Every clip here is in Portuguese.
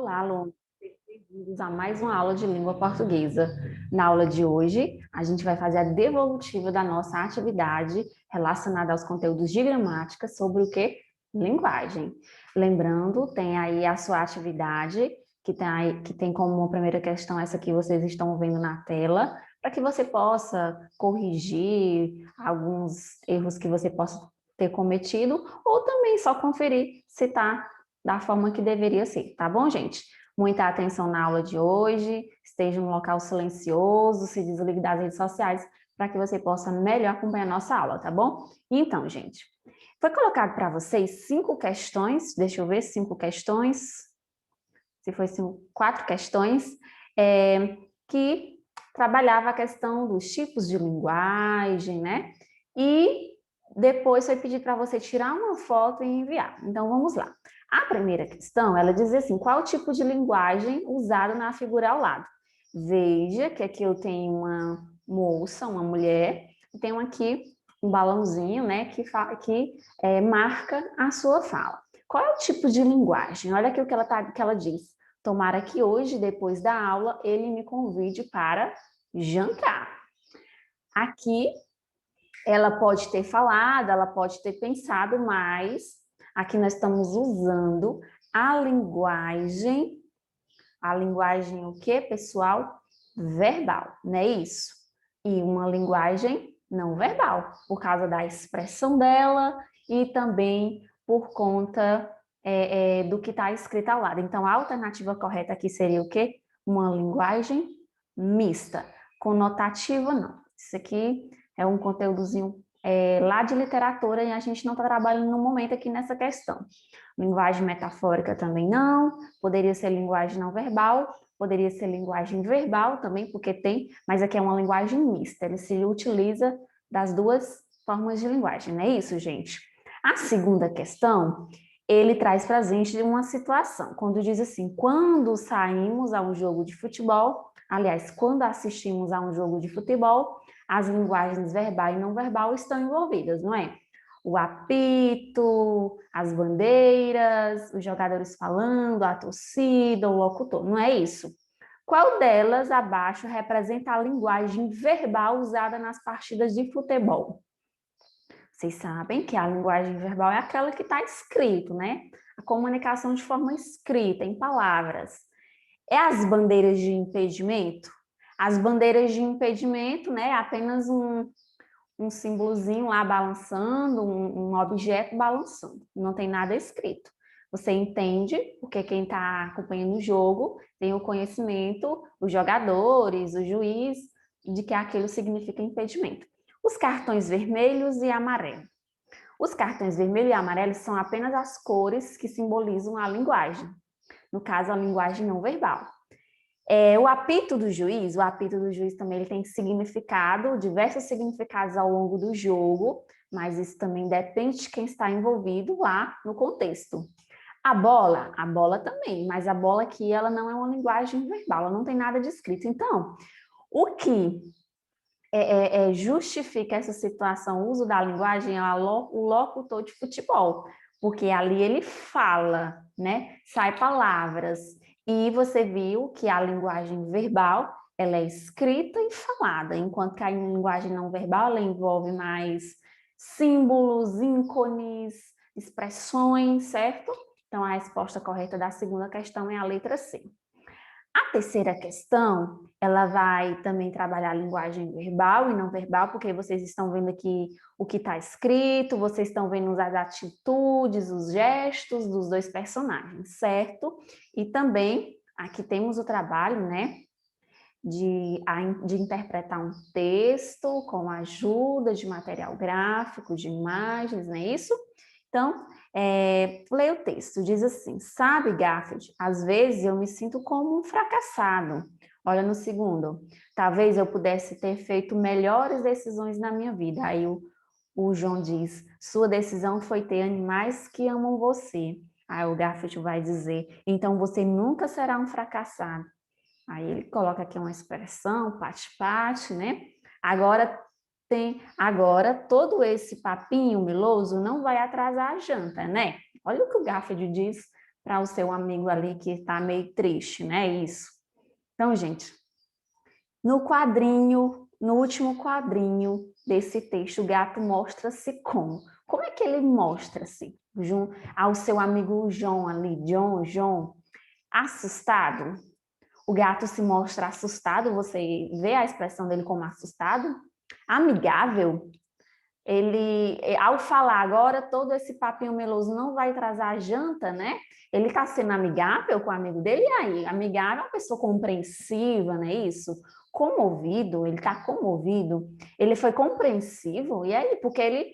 Olá, alunos. Sejam bem-vindos a mais uma aula de língua portuguesa. Na aula de hoje, a gente vai fazer a devolutiva da nossa atividade relacionada aos conteúdos de gramática sobre o que? Linguagem. Lembrando, tem aí a sua atividade, que tem como primeira questão essa que vocês estão vendo na tela, para que você possa corrigir alguns erros que você possa ter cometido, ou também só conferir se está da forma que deveria ser, tá bom, gente? Muita atenção na aula de hoje, esteja em um local silencioso, se desligue das redes sociais, para que você possa melhor acompanhar a nossa aula, tá bom? Então, gente, foi colocado para vocês 5 questões, deixa eu ver, 5 questões, se foi 4 questões, que trabalhava a questão dos tipos de linguagem, né? E depois foi pedir para você tirar uma foto e enviar. Então, vamos lá. A primeira questão, ela diz assim, qual o tipo de linguagem usado na figura ao lado? Veja que aqui eu tenho uma moça, uma mulher, e tenho aqui um balãozinho, né, que marca a sua fala. Qual é o tipo de linguagem? Olha aqui o que ela diz. Tomara que hoje, depois da aula, ele me convide para jantar. Aqui, ela pode ter falado, ela pode ter pensado, mas aqui nós estamos usando a linguagem o que, pessoal? Verbal, não é isso? E uma linguagem não verbal, por causa da expressão dela e também por conta do que está escrito ao lado. Então, a alternativa correta aqui seria o quê? Uma linguagem mista, conotativa não. Isso aqui é um conteúdozinho lá de literatura e a gente não está trabalhando no momento aqui nessa questão. Linguagem metafórica também não, poderia ser linguagem não verbal, poderia ser linguagem verbal também, porque tem, mas aqui é uma linguagem mista, ele se utiliza das duas formas de linguagem, não é isso, gente? A segunda questão, ele traz para a gente uma situação, quando diz assim, quando saímos a um jogo de futebol, aliás, quando assistimos a um jogo de futebol, as linguagens verbal e não verbal estão envolvidas, não é? O apito, as bandeiras, os jogadores falando, a torcida, o locutor, não é isso? Qual delas abaixo representa a linguagem verbal usada nas partidas de futebol? Vocês sabem que a linguagem verbal é aquela que está escrito, né? A comunicação de forma escrita, em palavras. É as bandeiras de impedimento? As bandeiras de impedimento, né? É apenas um símbolozinho lá balançando, um objeto balançando. Não tem nada escrito. Você entende, porque quem está acompanhando o jogo tem o conhecimento, os jogadores, o juiz, de que aquilo significa impedimento. Os cartões vermelhos e amarelo. Os cartões vermelho e amarelo são apenas as cores que simbolizam a linguagem. No caso, a linguagem não verbal. O apito do juiz também ele tem significado, diversos significados ao longo do jogo, mas isso também depende de quem está envolvido lá no contexto. A bola também, mas a bola aqui ela não é uma linguagem verbal, ela não tem nada de escrito. Então, o que justifica essa situação, o uso da linguagem, é o locutor de futebol, porque ali ele fala, né? Sai palavras. E você viu que a linguagem verbal, ela é escrita e falada, enquanto que a linguagem não verbal, ela envolve mais símbolos, ícones, expressões, certo? Então, a resposta correta da segunda questão é a letra C. A terceira questão, ela vai também trabalhar a linguagem verbal e não verbal, porque vocês estão vendo aqui o que está escrito, vocês estão vendo as atitudes, os gestos dos dois personagens, certo? E também, aqui temos o trabalho, né, de interpretar um texto com a ajuda de material gráfico, de imagens, não é isso? Então, leia o texto, diz assim, sabe, Garfield, às vezes eu me sinto como um fracassado. Olha no segundo, talvez eu pudesse ter feito melhores decisões na minha vida. Aí o João diz, sua decisão foi ter animais que amam você. Aí o Garfield vai dizer, então você nunca será um fracassado. Aí ele coloca aqui uma expressão, pate-pate, né? Agora todo esse papinho meloso não vai atrasar a janta, né? Olha o que o Garfield diz para o seu amigo ali que está meio triste, né? Isso. Então, gente, no último quadrinho desse texto, o gato mostra-se como? Como é que ele mostra-se? Ao seu amigo João ali, João, assustado? O gato se mostra assustado, você vê a expressão dele como assustado? Amigável? Ele, ao falar agora, todo esse papinho meloso não vai trazer a janta, né? Ele está sendo amigável com o amigo dele, e aí? Amigável é uma pessoa compreensiva, não é isso? Comovido, ele está comovido, ele foi compreensivo, e aí? Porque ele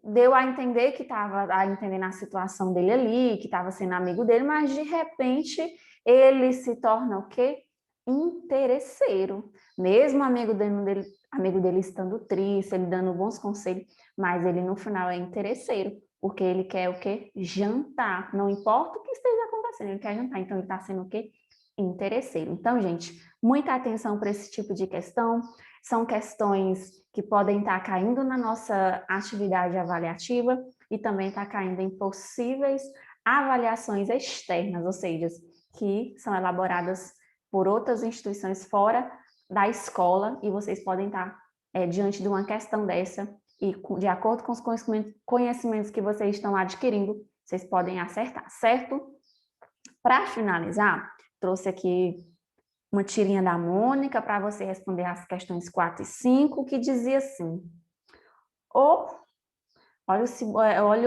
deu a entender que estava a entender na situação dele ali, que estava sendo amigo dele, mas de repente ele se torna o quê? Interesseiro. Mesmo amigo dele estando triste, ele dando bons conselhos, mas ele no final é interesseiro, porque ele quer o quê? Jantar. Não importa o que esteja acontecendo, ele quer jantar. Então ele está sendo o quê? Interesseiro. Então, gente, muita atenção para esse tipo de questão. São questões que podem estar caindo na nossa atividade avaliativa e também estar caindo em possíveis avaliações externas, ou seja, que são elaboradas por outras instituições fora da escola, e vocês podem estar diante de uma questão dessa e, de acordo com os conhecimentos que vocês estão adquirindo, vocês podem acertar, certo? Para finalizar, trouxe aqui uma tirinha da Mônica para você responder as questões 4 e 5, que dizia assim: olha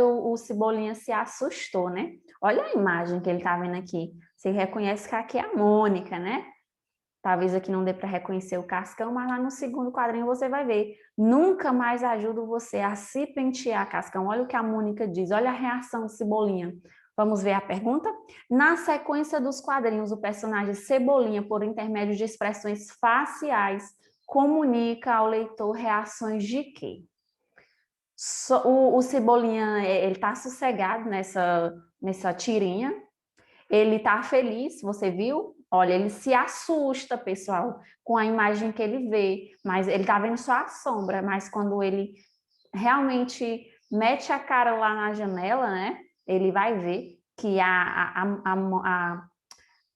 o Cebolinha se assustou, né? Olha a imagem que ele está vendo aqui. Você reconhece que aqui é a Mônica, né? Talvez aqui não dê para reconhecer o Cascão, mas lá no segundo quadrinho você vai ver. Nunca mais ajudo você a se pentear, Cascão. Olha o que a Mônica diz, olha a reação do Cebolinha. Vamos ver a pergunta? Na sequência dos quadrinhos, o personagem Cebolinha, por intermédio de expressões faciais, comunica ao leitor reações de quê? O Cebolinha, ele está sossegado nessa tirinha, ele está feliz, você viu? Olha, ele se assusta, pessoal, com a imagem que ele vê, mas ele está vendo só a sombra, mas quando ele realmente mete a cara lá na janela, né? Ele vai ver que a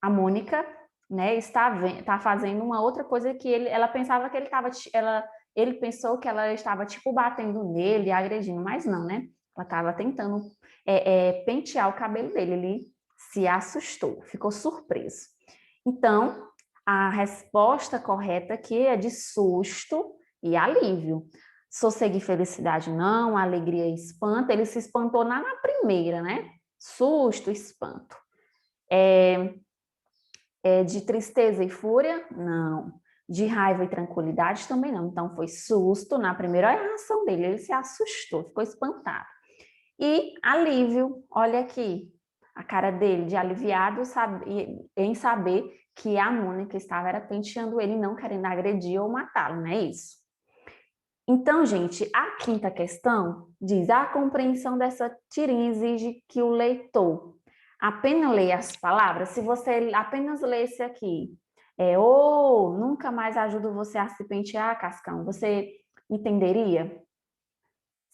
Mônica, né, está fazendo uma outra coisa que ela pensava que ele pensou que ela estava tipo batendo nele, agredindo, mas não, né? Ela estava tentando pentear o cabelo dele, ele se assustou, ficou surpreso. Então, a resposta correta aqui é de susto e alívio. Sossego e felicidade não, alegria e espanto. Ele se espantou na primeira, né? Susto, espanto. De tristeza e fúria? Não. De raiva e tranquilidade também não. Então, foi susto na primeira reação dele. Ele se assustou, ficou espantado. E alívio, olha aqui, a cara dele de aliviado em saber que a Mônica estava penteando ele, não querendo agredir ou matá-lo, não é isso? Então, gente, a quinta questão diz: a compreensão dessa tirinha exige que o leitor apenas leia as palavras. Se você apenas lesse aqui, nunca mais ajudo você a se pentear, Cascão, você entenderia?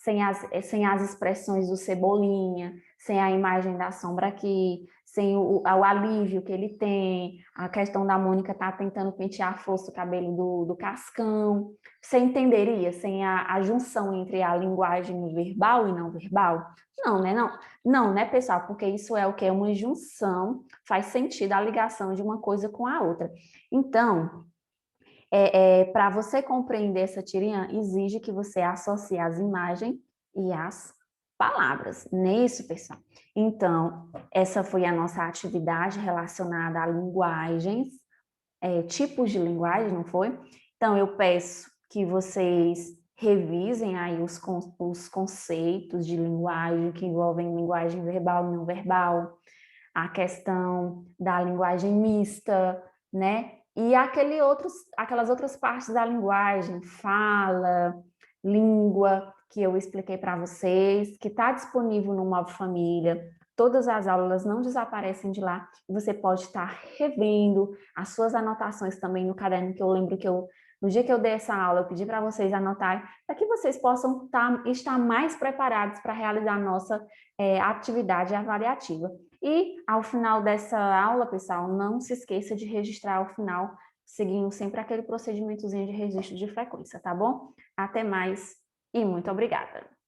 Sem as expressões do Cebolinha, sem a imagem da sombra aqui, sem o alívio que ele tem, a questão da Mônica estar tentando pentear a força o cabelo do Cascão. Você entenderia sem a junção entre a linguagem verbal e não verbal? Não, né? Não, né, pessoal? Porque isso é o que? Uma junção, faz sentido a ligação de uma coisa com a outra. Então, para você compreender essa tirinha, exige que você associe as imagens e as palavras. Nisso, pessoal. Então, essa foi a nossa atividade relacionada a linguagens, tipos de linguagem, não foi? Então, eu peço que vocês revisem aí os conceitos de linguagem que envolvem linguagem verbal e não verbal, a questão da linguagem mista, né? E aquelas outras partes da linguagem, fala, língua, que eu expliquei para vocês, que está disponível no Mob Família. Todas as aulas não desaparecem de lá. E você pode estar revendo as suas anotações também no caderno, que eu lembro que no dia que eu dei essa aula, eu pedi para vocês anotarem, para que vocês possam estar mais preparados para realizar a nossa atividade avaliativa. E ao final dessa aula, pessoal, não se esqueça de registrar ao final, seguindo sempre aquele procedimentozinho de registro de frequência, tá bom? Até mais e muito obrigada!